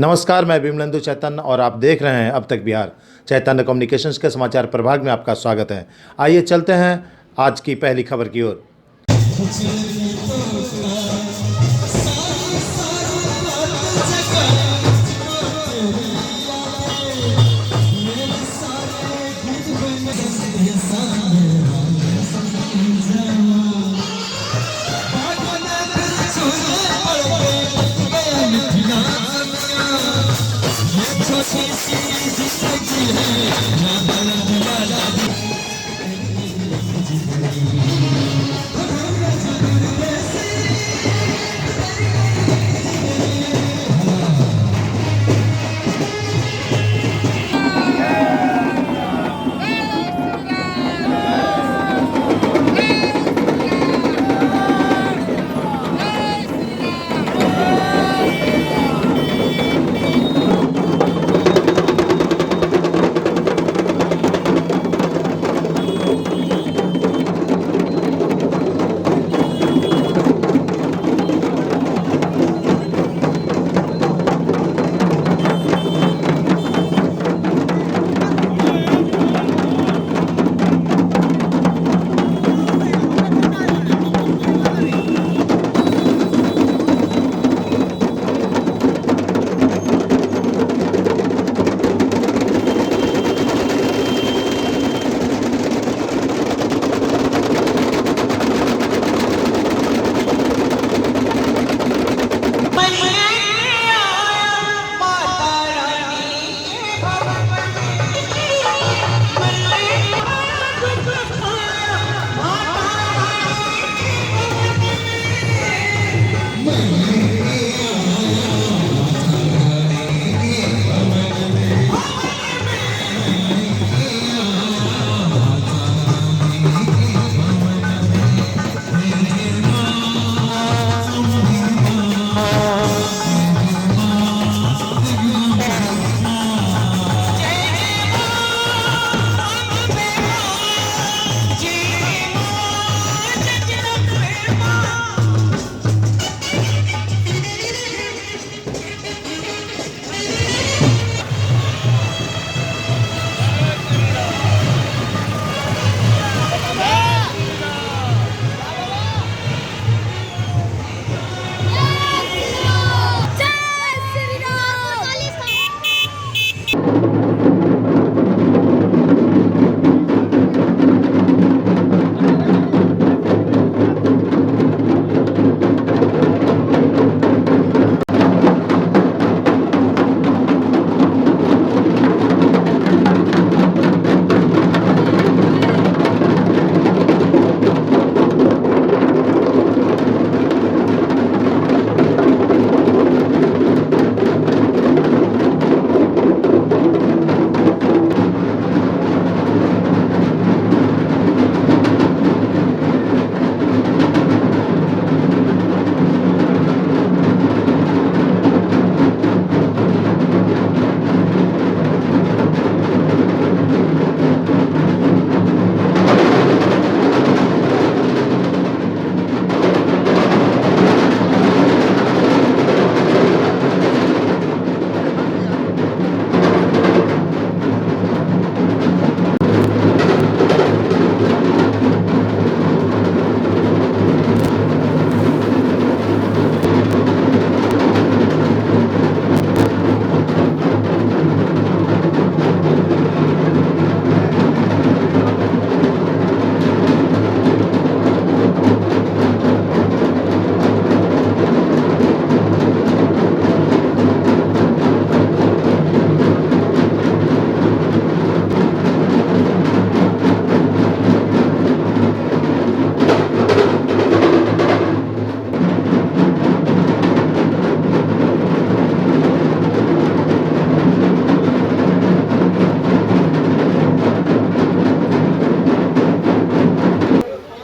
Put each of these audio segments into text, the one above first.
नमस्कार, मैं विमलेंदु चैतन्य और आप देख रहे हैं अब तक बिहार। चैतन्य कम्युनिकेशंस के समाचार प्रभाग में आपका स्वागत है। आइए चलते हैं आज की पहली खबर की ओर।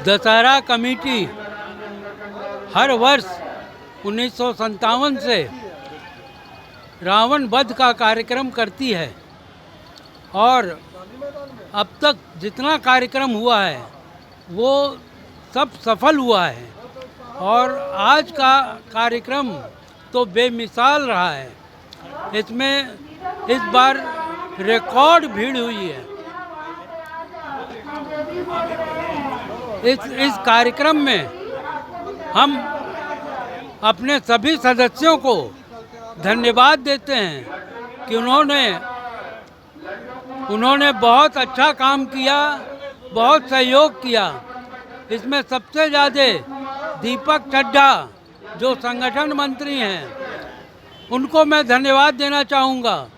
दशहरा कमेटी हर वर्ष 1957 से रावण वध का कार्यक्रम करती है और अब तक जितना कार्यक्रम हुआ है वो सब सफल हुआ है और आज का कार्यक्रम तो बेमिसाल रहा है। इसमें इस बार रिकॉर्ड भीड़ हुई है। इस कार्यक्रम में हम अपने सभी सदस्यों को धन्यवाद देते हैं कि उन्होंने बहुत अच्छा काम किया, बहुत सहयोग किया। इसमें सबसे ज़्यादा दीपक चड्ढा जो संगठन मंत्री हैं, उनको मैं धन्यवाद देना चाहूँगा,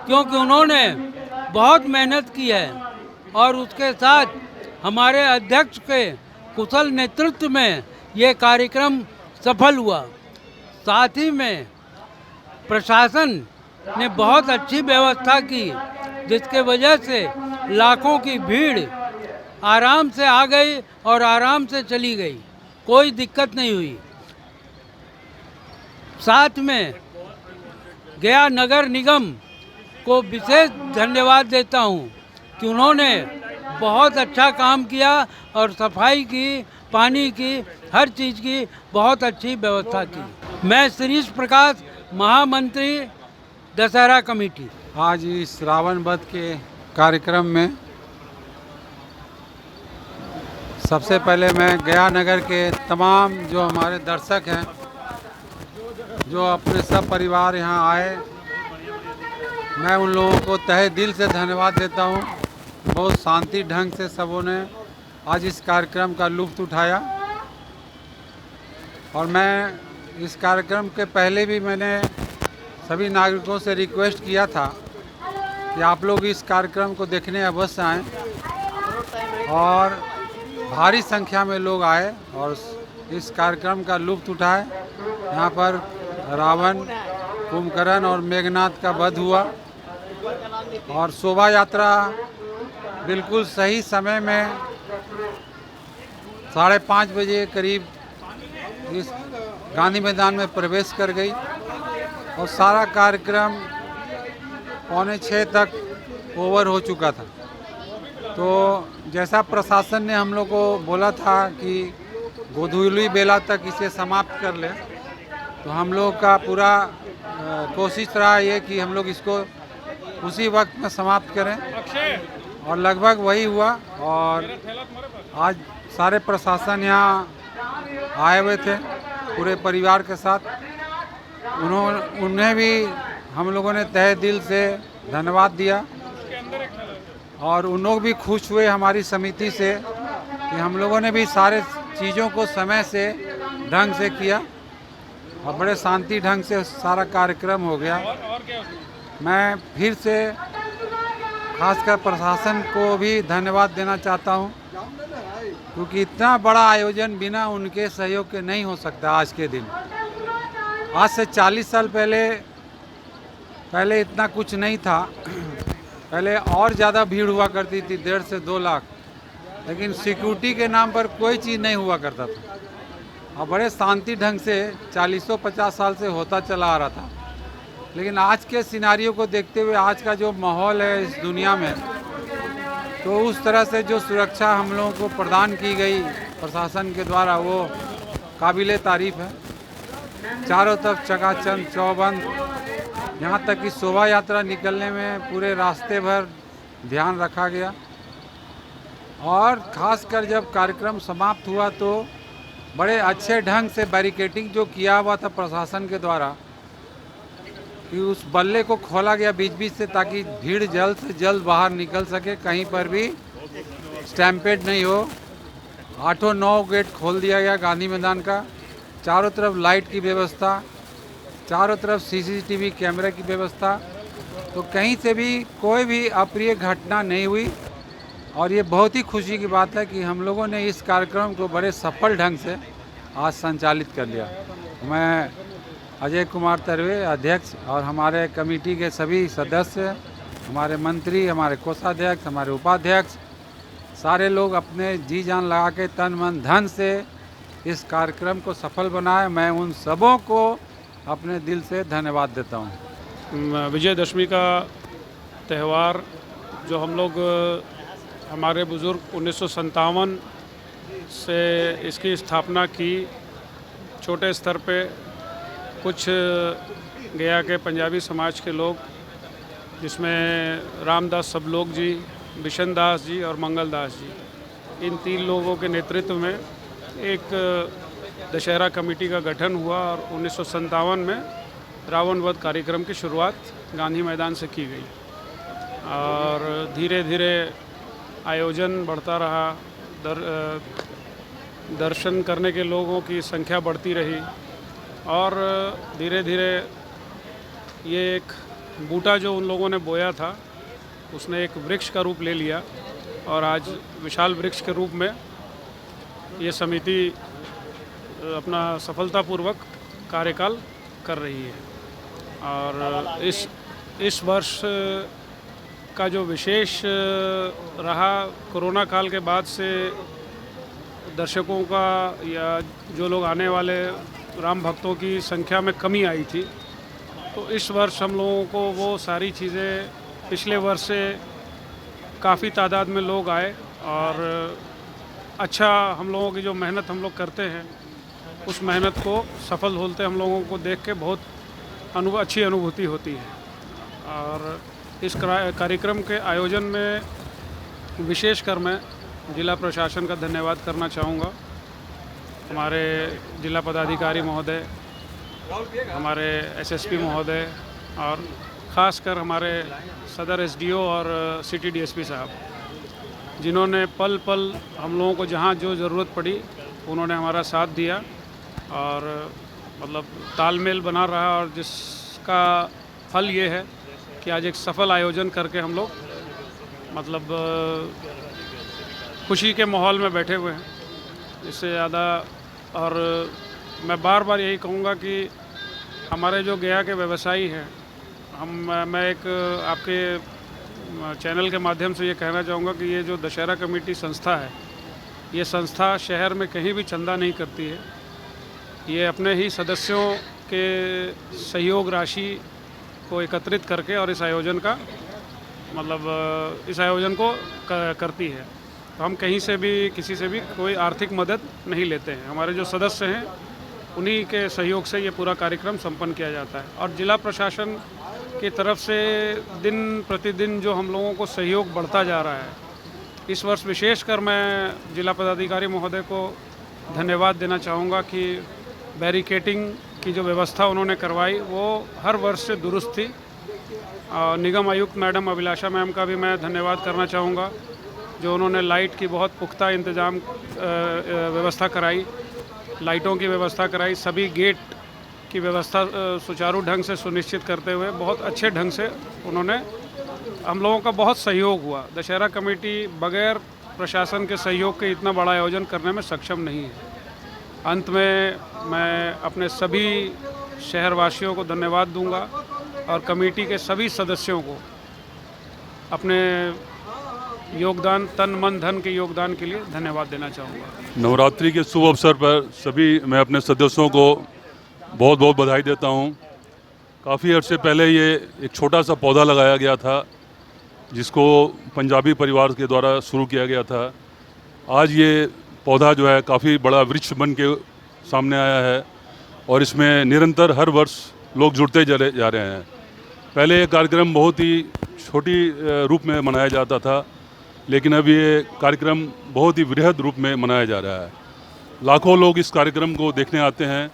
क्योंकि उन्होंने बहुत मेहनत की है और उसके साथ हमारे अध्यक्ष के कुशल नेतृत्व में ये कार्यक्रम सफल हुआ। साथ ही में प्रशासन ने बहुत अच्छी व्यवस्था की, जिसके वजह से लाखों की भीड़ आराम से आ गई और आराम से चली गई, कोई दिक्कत नहीं हुई। साथ में गया नगर निगम को विशेष धन्यवाद देता हूँ कि उन्होंने बहुत अच्छा काम किया और सफाई की, पानी की, हर चीज़ की बहुत अच्छी व्यवस्था की। मैं श्रीश प्रकाश, महामंत्री दशहरा कमेटी। आज इस रावण वध के कार्यक्रम में सबसे पहले मैं गया नगर के तमाम जो हमारे दर्शक हैं, जो अपने सब परिवार यहाँ आए, मैं उन लोगों को तहे दिल से धन्यवाद देता हूँ। बहुत शांति ढंग से सबों ने आज इस कार्यक्रम का लुत्फ़ उठाया। और मैं इस कार्यक्रम के पहले भी मैंने सभी नागरिकों से रिक्वेस्ट किया था कि आप लोग इस कार्यक्रम को देखने अवश्य आएँ, और भारी संख्या में लोग आए और इस कार्यक्रम का लुत्फ़ उठाए। यहाँ पर रावण, कुंभकर्ण और मेघनाथ का वध हुआ और शोभा यात्रा बिल्कुल सही समय में 5:30 बजे करीब इस गांधी मैदान में प्रवेश कर गई और सारा कार्यक्रम 5:45 तक ओवर हो चुका था। तो जैसा प्रशासन ने हम लोग को बोला था कि गोधूली बेला तक इसे समाप्त कर लें, तो हम लोग का पूरा कोशिश रहा ये कि हम लोग इसको उसी वक्त में समाप्त करें, और लगभग वही हुआ। और आज सारे प्रशासन यहाँ आए हुए थे पूरे परिवार के साथ। उन्हें भी हम लोगों ने तहे दिल से धन्यवाद दिया, और उन लोग भी खुश हुए हमारी समिति से कि हम लोगों ने भी सारे चीज़ों को समय से ढंग से किया और बड़े शांति ढंग से सारा कार्यक्रम हो गया। मैं फिर से खासकर प्रशासन को भी धन्यवाद देना चाहता हूं, क्योंकि इतना बड़ा आयोजन बिना उनके सहयोग के नहीं हो सकता। आज के दिन, आज से 40 साल पहले इतना कुछ नहीं था। पहले और ज़्यादा भीड़ हुआ करती थी, 1.5 से 2 लाख, लेकिन सिक्योरिटी के नाम पर कोई चीज़ नहीं हुआ करता था और बड़े शांति ढंग से 40-50 साल से होता चला आ रहा था। लेकिन आज के सिनारियों को देखते हुए, आज का जो माहौल है इस दुनिया में, तो उस तरह से जो सुरक्षा हम लोगों को प्रदान की गई प्रशासन के द्वारा, वो काबिले तारीफ़ है। चारों तरफ चकाचौंध, चौबंद, यहाँ तक कि शोभा यात्रा निकलने में पूरे रास्ते भर ध्यान रखा गया। और ख़ासकर जब कार्यक्रम समाप्त हुआ तो बड़े अच्छे ढंग से बैरिकेडिंग जो किया हुआ था प्रशासन के द्वारा, कि उस बल्ले को खोला गया बीच बीच से, ताकि भीड़ जल्द से जल्द बाहर निकल सके, कहीं पर भी स्टैम्पेड नहीं हो। 8-9 गेट खोल दिया गया गांधी मैदान का। चारों तरफ लाइट की व्यवस्था, चारों तरफ सीसीटीवी कैमरे की व्यवस्था, तो कहीं से भी कोई भी अप्रिय घटना नहीं हुई। और ये बहुत ही खुशी की बात है कि हम लोगों ने इस कार्यक्रम को बड़े सफल ढंग से आज संचालित कर लिया। मैं अजय कुमार तरवे, अध्यक्ष, और हमारे कमेटी के सभी सदस्य, हमारे मंत्री, हमारे कोषाध्यक्ष, हमारे उपाध्यक्ष, सारे लोग अपने जी जान लगा के तन मन धन से इस कार्यक्रम को सफल बनाए। मैं उन सबों को अपने दिल से धन्यवाद देता हूँ। विजयदशमी का त्यौहार जो हम लोग हमारे बुज़ुर्ग 1957 से इसकी स्थापना की, छोटे स्तर पे कुछ गया के पंजाबी समाज के लोग, जिसमें रामदास सबलोग जी, बिशन दास जी और मंगल दास जी, इन 3 लोगों के नेतृत्व में एक दशहरा कमेटी का गठन हुआ और 1957 में रावण वध कार्यक्रम की शुरुआत गांधी मैदान से की गई और धीरे धीरे आयोजन बढ़ता रहा। दर्शन करने के लोगों की संख्या बढ़ती रही और धीरे धीरे ये एक बूटा जो उन लोगों ने बोया था उसने एक वृक्ष का रूप ले लिया और आज विशाल वृक्ष के रूप में ये समिति अपना सफलतापूर्वक कार्यकाल कर रही है। और इस वर्ष का जो विशेष रहा, कोरोना काल के बाद से दर्शकों का या जो लोग आने वाले राम भक्तों की संख्या में कमी आई थी, तो इस वर्ष हम लोगों को वो सारी चीज़ें, पिछले वर्ष से काफ़ी तादाद में लोग आए और अच्छा हम लोगों की जो मेहनत हम लोग करते हैं उस मेहनत को सफल होते हम लोगों को देख के बहुत अच्छी अनुभूति होती है। और इस कार्यक्रम के आयोजन में विशेषकर मैं जिला प्रशासन का धन्यवाद करना चाहूँगा। हमारे जिला पदाधिकारी महोदय, हमारे एसएसपी महोदय और ख़ासकर हमारे सदर एसडीओ और सिटी डीएसपी साहब, जिन्होंने पल पल हम लोगों को जहाँ जो ज़रूरत पड़ी उन्होंने हमारा साथ दिया और मतलब तालमेल बना रहा और जिसका फल ये है कि आज एक सफल आयोजन करके हम लोग मतलब खुशी के माहौल में बैठे हुए हैं। इससे ज़्यादा और मैं बार बार यही कहूँगा कि हमारे जो गया के व्यवसायी हैं, मैं एक आपके चैनल के माध्यम से ये कहना चाहूँगा कि ये जो दशहरा कमेटी संस्था है, ये संस्था शहर में कहीं भी चंदा नहीं करती है। ये अपने ही सदस्यों के सहयोग राशि को एकत्रित करके और इस आयोजन का मतलब इस आयोजन को करती है। तो हम कहीं से भी किसी से भी कोई आर्थिक मदद नहीं लेते हैं। हमारे जो सदस्य हैं उन्हीं के सहयोग से ये पूरा कार्यक्रम संपन्न किया जाता है। और जिला प्रशासन की तरफ से दिन प्रतिदिन जो हम लोगों को सहयोग बढ़ता जा रहा है, इस वर्ष विशेषकर मैं जिला पदाधिकारी महोदय को धन्यवाद देना चाहूँगा कि बैरिकेटिंग की जो व्यवस्था उन्होंने करवाई वो हर वर्ष से दुरुस्त थी। निगम आयुक्त मैडम अभिलाषा मैम का भी मैं धन्यवाद करना चाहूँगा, जो उन्होंने लाइट की बहुत पुख्ता इंतज़ाम व्यवस्था कराई, लाइटों की व्यवस्था कराई, सभी गेट की व्यवस्था सुचारू ढंग से सुनिश्चित करते हुए बहुत अच्छे ढंग से उन्होंने, हम लोगों का बहुत सहयोग हुआ। दशहरा कमेटी बगैर प्रशासन के सहयोग के इतना बड़ा आयोजन करने में सक्षम नहीं है। अंत में मैं अपने सभी शहरवासियों को धन्यवाद दूंगा और कमेटी के सभी सदस्यों को अपने योगदान, तन मन धन के योगदान के लिए धन्यवाद देना चाहूँगा। नवरात्रि के शुभ अवसर पर सभी मैं अपने सदस्यों को बहुत बहुत बधाई देता हूँ। काफ़ी अर्से पहले ये एक छोटा सा पौधा लगाया गया था जिसको पंजाबी परिवार के द्वारा शुरू किया गया था। आज ये पौधा जो है काफ़ी बड़ा वृक्ष बन के सामने आया है और इसमें निरंतर हर वर्ष लोग जुड़ते जा रहे हैं। पहले ये कार्यक्रम बहुत ही छोटी रूप में मनाया जाता था, लेकिन अब ये कार्यक्रम बहुत ही वृहद रूप में मनाया जा रहा है। लाखों लोग इस कार्यक्रम को देखने आते हैं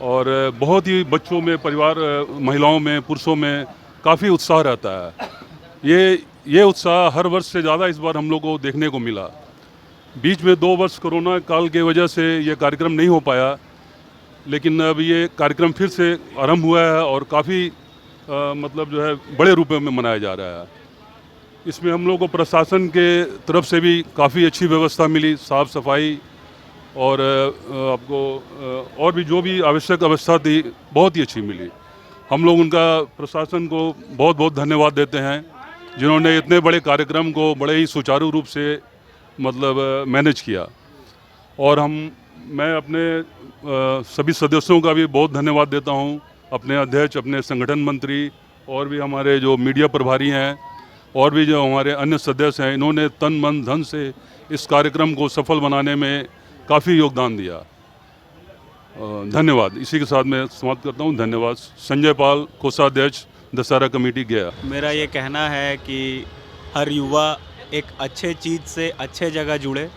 और बहुत ही बच्चों में, परिवार, महिलाओं में, पुरुषों में काफ़ी उत्साह रहता है। ये उत्साह हर वर्ष से ज़्यादा इस बार हम लोग को देखने को मिला। बीच में 2 वर्ष कोरोना काल के वजह से ये कार्यक्रम नहीं हो पाया, लेकिन अब ये कार्यक्रम फिर से आरंभ हुआ है और काफ़ी मतलब जो है बड़े रूप में मनाया जा रहा है। इसमें हम लोग को प्रशासन के तरफ से भी काफ़ी अच्छी व्यवस्था मिली, साफ़ सफाई और आपको और भी जो भी आवश्यक व्यवस्था थी बहुत ही अच्छी मिली। हम लोग उनका, प्रशासन को बहुत बहुत धन्यवाद देते हैं, जिन्होंने इतने बड़े कार्यक्रम को बड़े ही सुचारू रूप से मतलब मैनेज किया। और मैं अपने सभी सदस्यों का भी बहुत धन्यवाद देता हूं, अपने अध्यक्ष, अपने संगठन मंत्री और भी हमारे जो मीडिया प्रभारी हैं और भी जो हमारे अन्य सदस्य हैं, इन्होंने तन मन धन से इस कार्यक्रम को सफल बनाने में काफ़ी योगदान दिया। धन्यवाद। इसी के साथ मैं समाप्त करता हूँ। धन्यवाद। संजय पाल, कोषाध्यक्ष, दशहरा कमेटी, गया। मेरा ये कहना है कि हर युवा एक अच्छे चीज़ से अच्छे जगह जुड़े,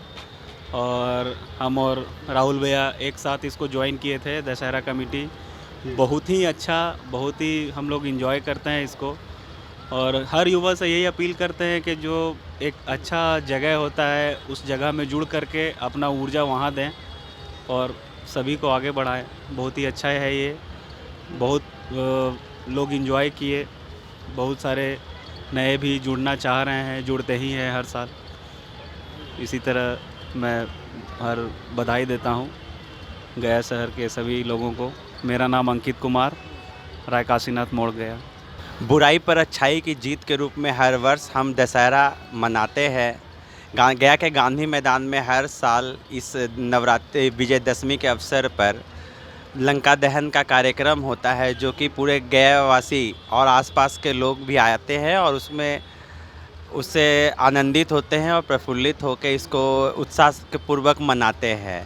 और हम और राहुल भैया एक साथ इसको ज्वाइन किए थे दशहरा कमेटी। बहुत ही अच्छा, बहुत ही हम लोग एंजॉय करते हैं इसको, और हर युवा से यही अपील करते हैं कि जो एक अच्छा जगह होता है उस जगह में जुड़ करके अपना ऊर्जा वहाँ दें और सभी को आगे बढ़ाएं। बहुत ही अच्छा है ये, बहुत लोग एंजॉय किए, बहुत सारे नए भी जुड़ना चाह रहे हैं, जुड़ते ही हैं हर साल। इसी तरह मैं हर बधाई देता हूँ गया शहर के सभी लोगों को। मेरा नाम अंकित कुमार, राय काशीनाथ मोड़, गया। बुराई पर अच्छाई की जीत के रूप में हर वर्ष हम दशहरा मनाते हैं। गया के गांधी मैदान में हर साल इस नवरात्रि विजयदशमी के अवसर पर लंका दहन का कार्यक्रम होता है, जो कि पूरे गया वासी और आसपास के लोग भी आते हैं और उससे आनंदित होते हैं और प्रफुल्लित होकर इसको उत्साह पूर्वक मनाते हैं।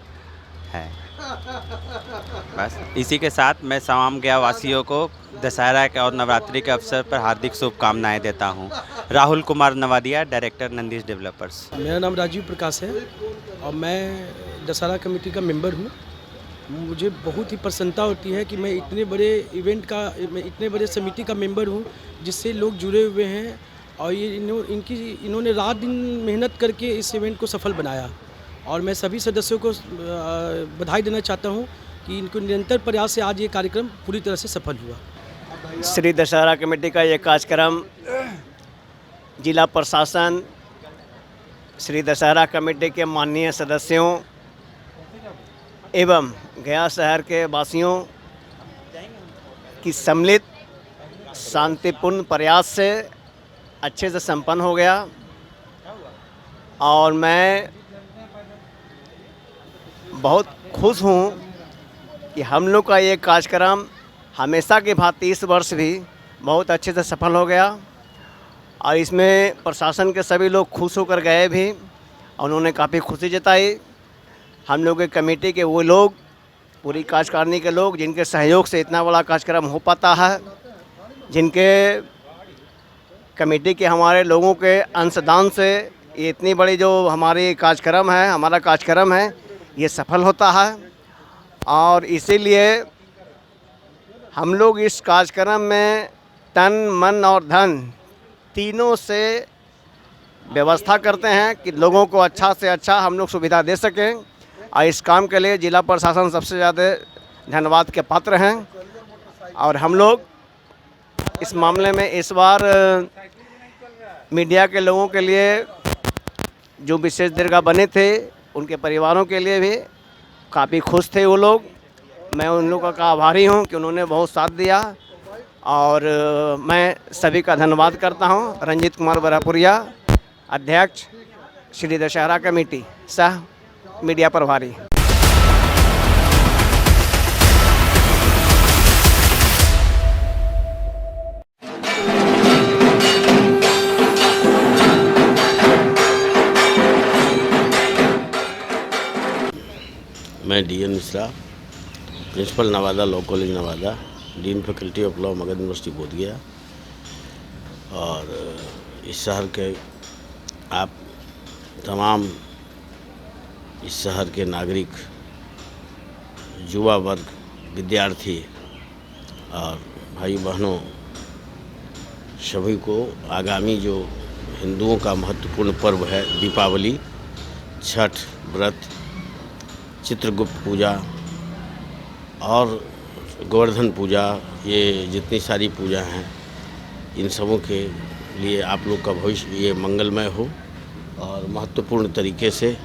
बस इसी के साथ मैं तमाम गया वासियों को दशहरा के और नवरात्रि के अवसर पर हार्दिक शुभकामनाएं देता हूं। Rahul Kumar Navadia, director Nandish developers. मेरा नाम राजीव प्रकाश है और मैं दशहरा कमेटी का मेंबर हूं। मुझे बहुत ही प्रसन्नता होती है कि मैं इतने बड़े इवेंट का, मैं इतने बड़े समिति का मेंबर हूं जिससे लोग जुड़े हुए हैं, और ये इन्होंने रात दिन मेहनत करके इस इवेंट को सफल बनाया। और मैं सभी सदस्यों को बधाई देना चाहता हूं कि इनको निरंतर प्रयास से आज ये कार्यक्रम पूरी तरह से सफल हुआ। श्री दशहरा कमेटी का ये कार्यक्रम जिला प्रशासन, श्री दशहरा कमेटी के माननीय सदस्यों एवं गया शहर के वासियों की सम्मिलित शांतिपूर्ण प्रयास से अच्छे से संपन्न हो गया। और मैं बहुत खुश हूँ कि हम लोग का ये कार्यक्रम हमेशा की भांति इस वर्ष भी बहुत अच्छे से सफल हो गया, और इसमें प्रशासन के सभी लोग खुश होकर गए भी, और उन्होंने काफ़ी खुशी जताई। हम लोग के कमेटी के वो लोग, पूरी कार्यकारिणी के लोग जिनके सहयोग से इतना बड़ा कार्यक्रम हो पाता है, जिनके कमेटी के हमारे लोगों के अंशदान से ये इतनी बड़ी जो हमारी कार्यक्रम है, हमारा कार्यक्रम है, ये सफल होता है। और इसीलिए हम लोग इस कार्यक्रम में तन, मन और धन तीनों से व्यवस्था करते हैं कि लोगों को अच्छा से अच्छा हम लोग सुविधा दे सकें, और इस काम के लिए जिला प्रशासन सबसे ज़्यादा धन्यवाद के पात्र हैं। और हम लोग इस मामले में इस बार मीडिया के लोगों के लिए जो विशेष दीर्घा बने थे, उनके परिवारों के लिए भी काफ़ी खुश थे वो लोग। मैं उन लोगों का आभारी हूं कि उन्होंने बहुत साथ दिया, और मैं सभी का धन्यवाद करता हूं। रंजीत कुमार बरापुरिया, अध्यक्ष श्री दशहरा कमेटी, सह मीडिया प्रभारी। मैं DN Mishra, principal Nawada Law College Nawada, dean faculty of law Magadh University Bodhgaya. और इस शहर के आप तमाम इस शहर के नागरिक, युवा वर्ग, विद्यार्थी और भाई बहनों सभी को आगामी जो हिंदुओं का महत्वपूर्ण पर्व है दीपावली, छठ व्रत, चित्रगुप्त पूजा और गोवर्धन पूजा, ये जितनी सारी पूजा हैं, इन सबों के लिए आप लोग का भविष्य ये मंगलमय हो और महत्वपूर्ण तरीके से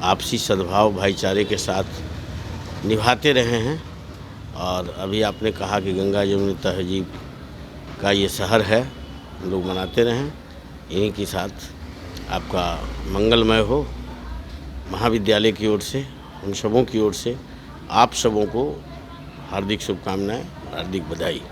आपसी सद्भाव भाईचारे के साथ निभाते रहे हैं। और अभी आपने कहा कि गंगा जमुनी तहजीब का ये शहर है, हम लोग मनाते रहें। इन्हीं के साथ आपका मंगलमय हो। महाविद्यालय की ओर से, हम सबों की ओर से आप सबों को हार्दिक शुभकामनाएं, हार्दिक बधाई।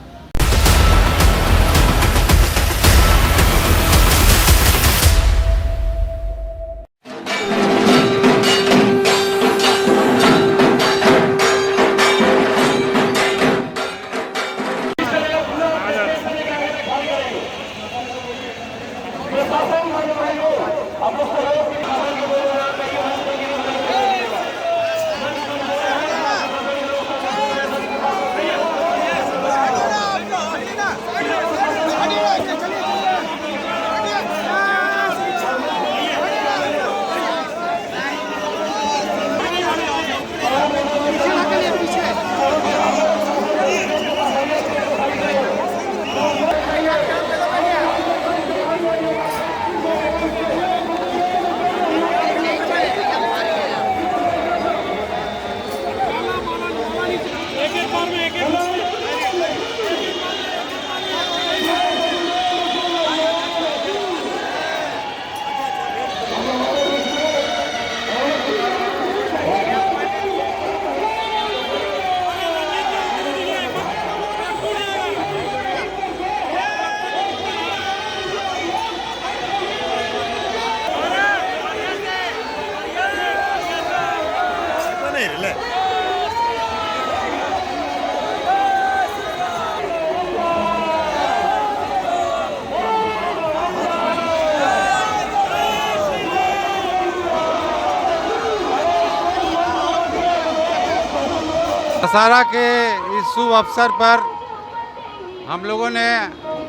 दशहरा के इस शुभ अवसर पर हम लोगों ने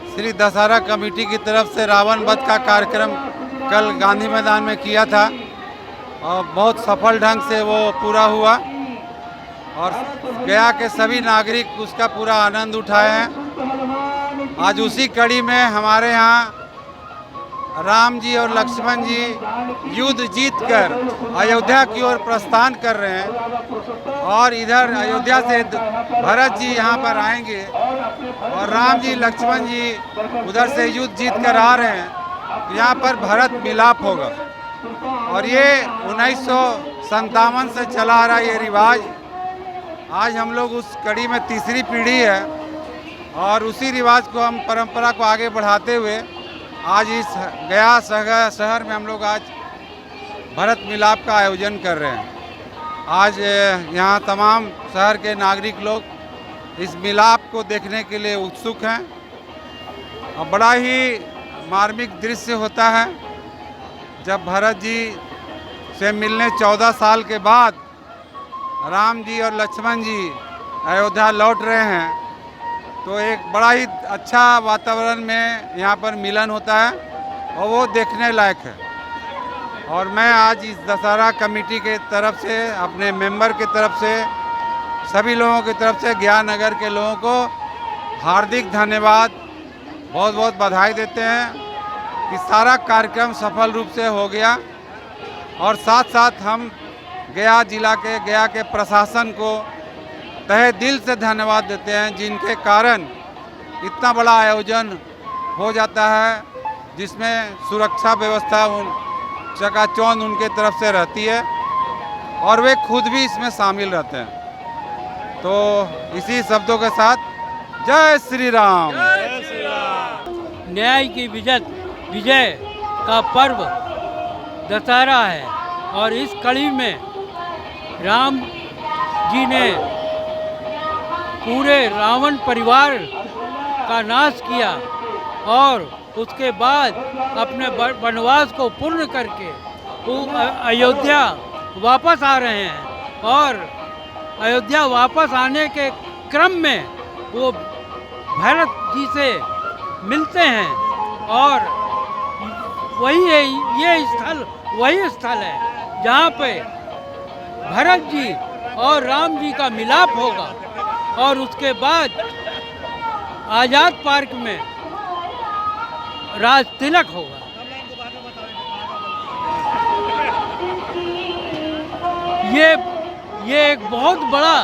श्री दशहरा कमेटी की तरफ से रावण वध का कार्यक्रम कल गांधी मैदान में किया था और बहुत सफल ढंग से वो पूरा हुआ और गया के सभी नागरिक उसका पूरा आनंद उठाए हैं। आज उसी कड़ी में हमारे यहाँ राम जी और लक्ष्मण जी युद्ध जीतकर अयोध्या की ओर प्रस्थान कर रहे हैं और इधर अयोध्या से भरत जी यहाँ पर आएंगे और राम जी लक्ष्मण जी उधर से युद्ध जीतकर आ रहे हैं। तो यहाँ पर भरत मिलाप होगा और ये 1957 से चला आ रहा ये रिवाज आज हम लोग उस कड़ी में तीसरी पीढ़ी है और उसी रिवाज को हम परंपरा को आगे बढ़ाते हुए आज इस गया शहर में हम लोग आज भरत मिलाप का आयोजन कर रहे हैं। आज यहाँ तमाम शहर के नागरिक लोग इस मिलाप को देखने के लिए उत्सुक हैं और बड़ा ही मार्मिक दृश्य होता है जब भरत जी से मिलने 14 साल के बाद राम जी और लक्ष्मण जी अयोध्या लौट रहे हैं तो एक बड़ा ही अच्छा वातावरण में यहाँ पर मिलन होता है और वो देखने लायक है। और मैं आज इस दशहरा कमेटी के तरफ से अपने मेंबर की तरफ से सभी लोगों की तरफ से ज्ञान नगर के लोगों को हार्दिक धन्यवाद बहुत बहुत बधाई देते हैं कि सारा कार्यक्रम सफल रूप से हो गया और साथ साथ हम गया जिला के गया के प्रशासन को तहे दिल से धन्यवाद देते हैं जिनके कारण इतना बड़ा आयोजन हो जाता है जिसमें सुरक्षा व्यवस्था चकाचौंध उनके तरफ से रहती है और वे खुद भी इसमें शामिल रहते हैं। तो इसी शब्दों के साथ जय श्री राम। न्याय की विजय का पर्व दशहरा है और इस कड़ी में राम जी ने पूरे रावण परिवार का नाश किया और उसके बाद अपने वनवास को पूर्ण करके वो अयोध्या वापस आ रहे हैं और अयोध्या वापस आने के क्रम में वो भरत जी से मिलते हैं और वही है वही स्थल है जहाँ पे भरत जी और राम जी का मिलाप होगा और उसके बाद आज़ाद पार्क में राज तिलक होगा। ये एक बहुत बड़ा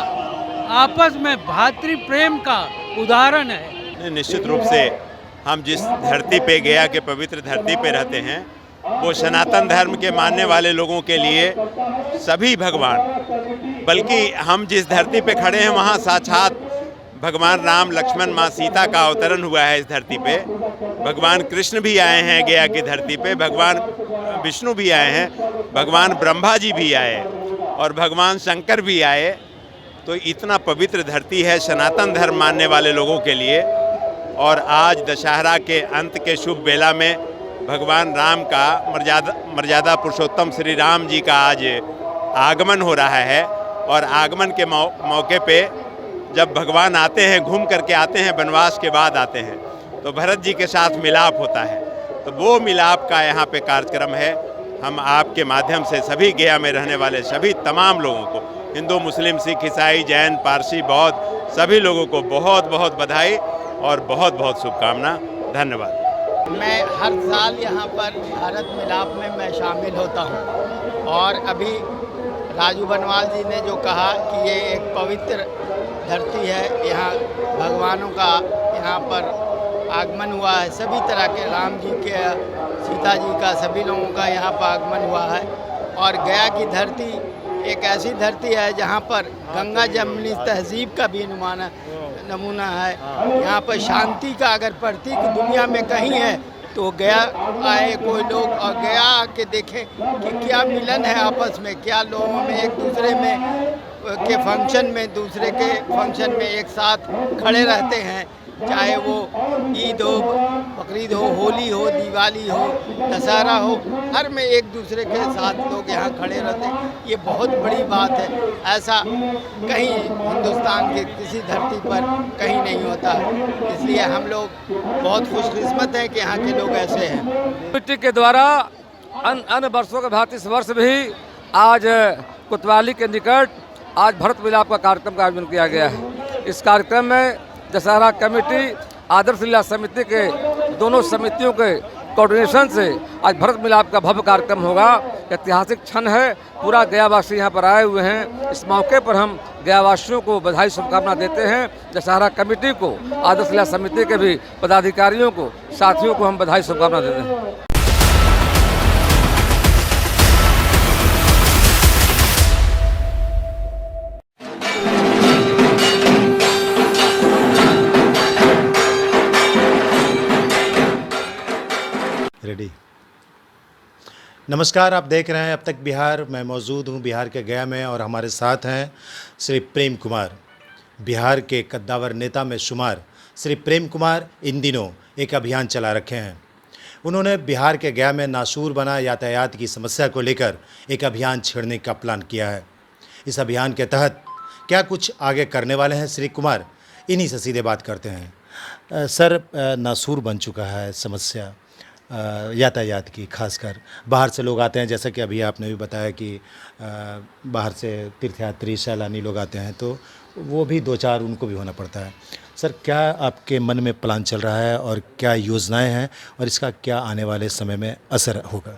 आपस में भातृ प्रेम का उदाहरण है। निश्चित रूप से हम जिस धरती पे गया के पवित्र धरती पे रहते हैं वो सनातन धर्म के मानने वाले लोगों के लिए सभी भगवान, बल्कि हम जिस धरती पे खड़े हैं वहाँ साक्षात भगवान राम लक्ष्मण माँ सीता का अवतरण हुआ है। इस धरती पे भगवान कृष्ण भी आए हैं गया की धरती पे, भगवान विष्णु भी आए हैं, भगवान ब्रह्मा जी भी आए और भगवान शंकर भी आए। तो इतना पवित्र धरती है सनातन धर्म मानने वाले लोगों के लिए। और आज दशहरा के अंत के शुभ बेला में भगवान राम का मर्यादा पुरुषोत्तम श्री राम जी का आज आगमन हो रहा है और आगमन के मौके पे जब भगवान आते हैं, घूम करके आते हैं, वनवास के बाद आते हैं, तो भरत जी के साथ मिलाप होता है। तो वो मिलाप का यहाँ पे कार्यक्रम है। हम आपके माध्यम से सभी गया में रहने वाले सभी तमाम लोगों को, हिंदू मुस्लिम सिख ईसाई जैन पारसी बौद्ध, सभी लोगों को बहुत बहुत बधाई और बहुत बहुत शुभकामना। धन्यवाद। मैं हर साल यहाँ पर भारत मिलाप में मैं शामिल होता हूँ और अभी राजू बनवाल जी ने जो कहा कि ये एक पवित्र धरती है, यहाँ भगवानों का यहाँ पर आगमन हुआ है, सभी तरह के राम जी के सीता जी का सभी लोगों का यहाँ पर आगमन हुआ है। और गया की धरती एक ऐसी धरती है जहाँ पर गंगा जमुनी तहजीब का भी नमूना है। यहाँ पर शांति का अगर प्रतीक दुनिया में कहीं है तो गया आए कोई लोग और गया आके देखें कि क्या मिलन है आपस में, क्या लोगों में एक दूसरे में के फंक्शन में दूसरे के फंक्शन में एक साथ खड़े रहते हैं। चाहे वो ईद हो, बकरीद हो, होली हो, दिवाली हो, दशहरा हो, हर में एक दूसरे के साथ लोग यहाँ खड़े रहते हैं। ये बहुत बड़ी बात है, ऐसा कहीं हिंदुस्तान के किसी धरती पर कहीं नहीं होता है। इसलिए हम लोग बहुत खुशकिस्मत हैं कि यहाँ के लोग ऐसे हैं। कमेटी के द्वारा अन्य वर्षों के भांति इस वर्ष भी आज कोतवाली के निकट आज भरत मिलाप का कार्यक्रम का आयोजन किया गया है। इस कार्यक्रम में दशहरा कमेटी आदर्श लीला समिति के दोनों समितियों के कोऑर्डिनेशन से आज भरत मिलाप का भव्य कार्यक्रम होगा। ऐतिहासिक क्षण है, पूरा गयावासी यहाँ पर आए हुए हैं। इस मौके पर हम गयावासियों को बधाई शुभकामना देते हैं। दशहरा कमेटी को, आदर्श लीला समिति के भी पदाधिकारियों को, साथियों को हम बधाई शुभकामना देते हैं। रेडी। नमस्कार, आप देख रहे हैं अब तक बिहार। मैं मौजूद हूं बिहार के गया में और हमारे साथ हैं श्री प्रेम कुमार। बिहार के कद्दावर नेता में शुमार श्री प्रेम कुमार इन दिनों एक अभियान चला रखे हैं। उन्होंने बिहार के गया में नासूर बना यातायात की समस्या को लेकर एक अभियान छेड़ने का प्लान किया है। इस अभियान के तहत क्या कुछ आगे करने वाले हैं श्री कुमार, इन्हीं से सीधे बात करते हैं। सर, नासूर बन चुका है समस्या यातायात की, खासकर बाहर से लोग आते हैं, जैसा कि अभी आपने भी बताया कि बाहर से तीर्थयात्री सैलानी लोग आते हैं, तो वो भी दो चार उनको भी होना पड़ता है। सर, क्या आपके मन में प्लान चल रहा है और क्या योजनाएं हैं और इसका क्या आने वाले समय में असर होगा?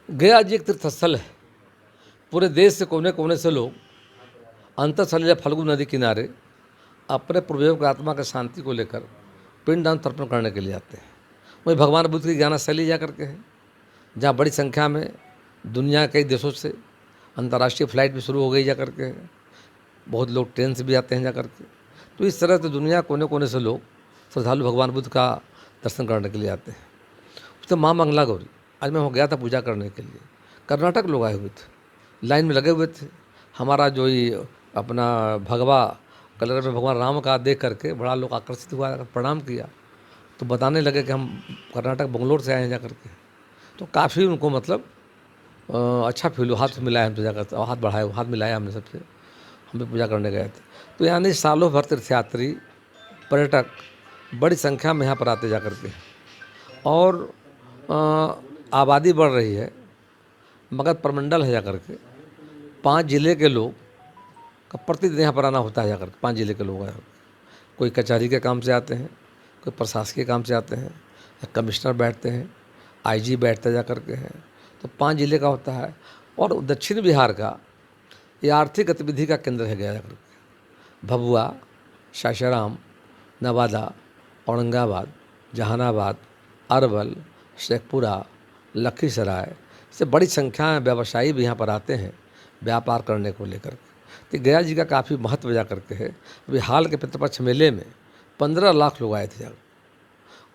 गया जी एक तीर्थस्थल है। पूरे देश से कोने कोने से लोग अंतरसलिला फल्गु नदी किनारे अपने पूर्वजों की आत्मा की शांति को लेकर पिंडदान तर्पण करने के लिए आते हैं। वही भगवान बुद्ध की ज्ञानस्थली जा करके है, जहाँ बड़ी संख्या में दुनिया के कई देशों से अंतर्राष्ट्रीय फ़्लाइट भी शुरू हो गई जा करके है। बहुत लोग ट्रेन से भी आते हैं जा करके। तो इस तरह से दुनिया कोने कोने से लोग श्रद्धालु भगवान बुद्ध का दर्शन करने के लिए आते हैं। तो माँ मंगला गौरी, आज मैं वहाँ गया था पूजा करने के लिए। कर्नाटक लोग आए हुए थे, लाइन में लगे हुए थे। हमारा जो ये अपना भगवा कलर में भगवान राम का देख करके बड़ा लोग आकर्षित हुआ, प्रणाम किया। तो बताने लगे कि हम कर्नाटक बंगलोर से आए हैं जा करके। तो काफ़ी उनको मतलब अच्छा फील हुआ, हाथ मिलाया हमसे जाकर, हाथ बढ़ाया, हाथ मिलाया हमने सबसे, हम भी पूजा करने गए थे। तो यानी सालों भर तीर्थयात्री पर्यटक बड़ी संख्या में यहाँ पर आते जा करके, और आबादी बढ़ रही है। मगध प्रमंडल है जा करके, 5 जिले के लोग का प्रतिदिन यहाँ पर आना होता है जा करके। 5 जिले के लोग आए, कोई कचहरी के काम से आते हैं, कोई प्रशासकीय काम से आते हैं, कमिश्नर बैठते हैं, आईजी बैठते जा करके हैं। तो 5 जिले का होता है। और दक्षिण बिहार का ये आर्थिक गतिविधि का केंद्र है गया करके। भभुआ, सासाराम, नवादा, औरंगाबाद, जहानाबाद, अरवल, शेखपुरा, लखीसराय से बड़ी संख्या में व्यवसायी भी यहाँ पर आते हैं व्यापार करने को लेकर। तो गया जी का काफ़ी महत्व जा करके है। अभी हाल के पितृपक्ष मेले में 15 लाख लोग आए थे जाकर,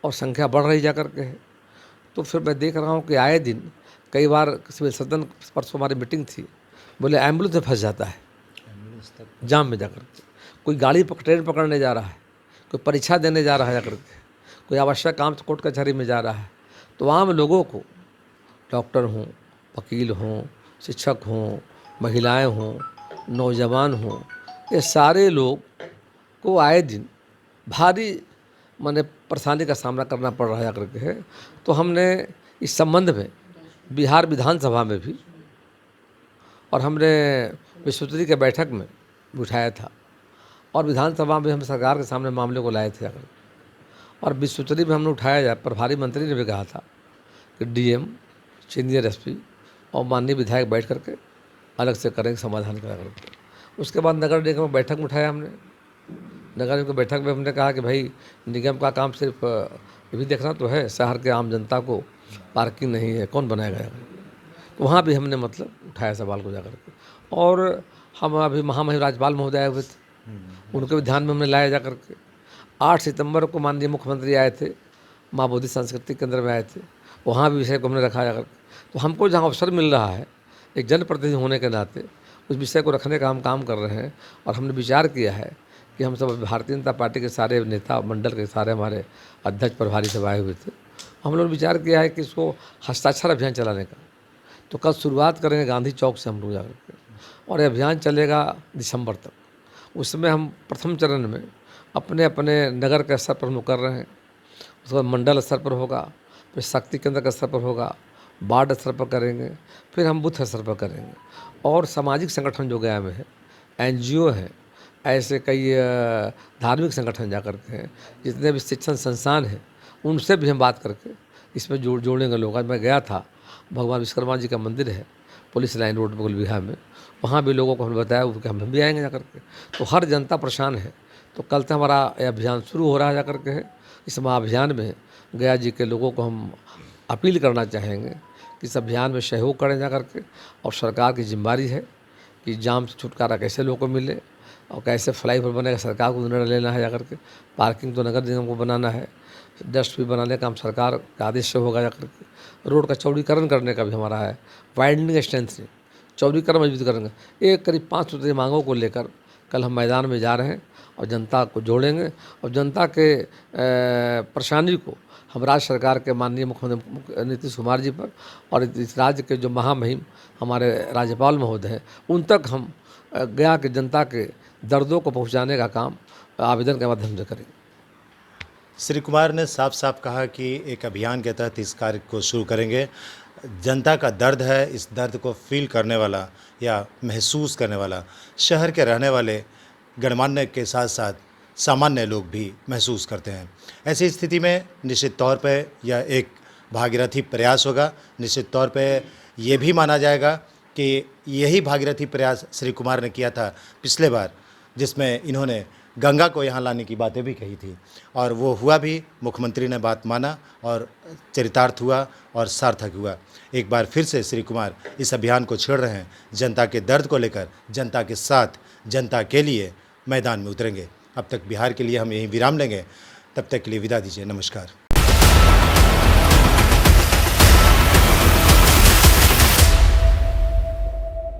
और संख्या बढ़ रही जा करके है। तो फिर मैं देख रहा हूँ कि आए दिन कई बार सिविल सदन, परसों हमारी मीटिंग थी, बोले एम्बुलेंस में फंस जाता है जाम में जाकर के। कोई गाड़ी ट्रेन पकड़ने जा रहा है, कोई परीक्षा देने जा रहा है जा करके, कोई आवश्यक काम से कोर्ट कचहरी में जा रहा है। तो आम लोगों को, डॉक्टर हों, वकील हों, शिक्षक हों, महिलाएं हों, नौजवान हों, ये सारे लोग को आए दिन भारी माने परेशानी का सामना करना पड़ रहा है करके है। तो हमने इस संबंध में बिहार विधानसभा में भी, और हमने विश्वस्तरीय के बैठक में उठाया था, और विधानसभा में हम सरकार के सामने मामले को लाए थे जाकर, और विश्वस्तरीय में हमने उठाया जाए। प्रभारी मंत्री ने भी कहा था कि डीएम, सीनियर एसपी और माननीय विधायक बैठ करके अलग से करेंगे, समाधान करा करके। उसके बाद नगर निगम में बैठक में उठाया हमने। नगर निगम की बैठक में हमने कहा कि भाई निगम का काम सिर्फ ये भी देखना तो है, शहर के आम जनता को पार्किंग नहीं है, कौन बनाएगा। तो वहाँ भी हमने मतलब उठाया सवाल को जाकर के। और हम अभी महामहिम राज्यपाल महोदय आए हुए थे, उनके भी ध्यान में हमने लाया जा करके। 8 सितंबर को माननीय मुख्यमंत्री आए थे, माँ बोधि सांस्कृतिक केंद्र में आए थे, वहाँ भी विषय को हमने रखा जाकर। तो हमको जहाँ अवसर मिल रहा है एक जनप्रतिनिधि होने के नाते, उस विषय को रखने का हम काम कर रहे हैं। और हमने विचार किया है कि हम सब भारतीय जनता पार्टी के सारे नेता मंडल के सारे हमारे अध्यक्ष प्रभारी सब आए हुए थे। हम लोगों ने विचार किया है कि इसको हस्ताक्षर अभियान चलाने का। तो कल शुरुआत करेंगे गांधी चौक से हम लोग जाकर के, और ये अभियान चलेगा दिसंबर तक। उसमें हम प्रथम चरण में अपने अपने नगर के स्तर पर हम लोग कर रहे हैं, उसके बाद मंडल स्तर पर होगा, फिर शक्ति केंद्र के स्तर पर होगा, वार्ड स्तर पर करेंगे, फिर हम बूथ स्तर पर करेंगे। और सामाजिक संगठन जो गया में है, NGO है, ऐसे कई धार्मिक संगठन जा करके हैं, जितने भी शिक्षण संस्थान हैं, उनसे भी हम बात करके इसमें जोड़ेंगे लोग। आज मैं गया था, भगवान विश्वकर्मा जी का मंदिर है पुलिस लाइन रोड पर गुलबिहा में, वहाँ भी लोगों को हमने बताया कि हम भी आएंगे जा करके। तो हर जनता परेशान है। तो कल से हमारा अभियान शुरू हो रहा है जा करके है। इस महाअभियान में गया जी के लोगों को हम अपील करना चाहेंगे कि इस अभियान में सहयोग करें जा करके। और सरकार की जिम्मेदारी है कि जाम से छुटकारा कैसे लोगों को मिले और कैसे फ्लाईओवर बनेगा, सरकार को निर्णय लेना है जा करके। पार्किंग तो नगर निगम को बनाना है, डस्ट भी बनाने का काम सरकार का आदेश से होगा जा करके। रोड का चौड़ीकरण करने का भी हमारा है, वाइडनिंग स्ट्रेंथनिंग, चौड़ीकरण मजबूत करेंगे। एक करीब 500 मांगों को लेकर कल हम मैदान में जा रहे हैं और जनता को जोड़ेंगे। और जनता के परेशानी को हम राज्य सरकार के माननीय मुख्यमंत्री नीतीश कुमार जी पर और इस राज्य के जो महामहिम हमारे राज्यपाल महोदय हैं, उन तक हम गया के जनता के दर्दों को पहुंचाने का काम आवेदन के माध्यम से करेंगे। श्री कुमार ने साफ साफ कहा कि एक अभियान के तहत इस कार्य को शुरू करेंगे। जनता का दर्द है, इस दर्द को फील करने वाला या महसूस करने वाला शहर के रहने वाले गणमान्य के साथ साथ सामान्य लोग भी महसूस करते हैं। ऐसी स्थिति में निश्चित तौर पे यह एक भागीरथी प्रयास होगा। निश्चित तौर पे ये भी माना जाएगा कि यही भागीरथी प्रयास श्री कुमार ने किया था पिछले बार, जिसमें इन्होंने गंगा को यहाँ लाने की बातें भी कही थी, और वो हुआ भी। मुख्यमंत्री ने बात माना और चरितार्थ हुआ और सार्थक हुआ। एक बार फिर से श्री कुमार इस अभियान को छेड़ रहे हैं। जनता के दर्द को लेकर, जनता के साथ, जनता के लिए मैदान में उतरेंगे। अब तक बिहार के लिए हम यहीं विराम लेंगे। तब तक के लिए विदा दीजिए। नमस्कार।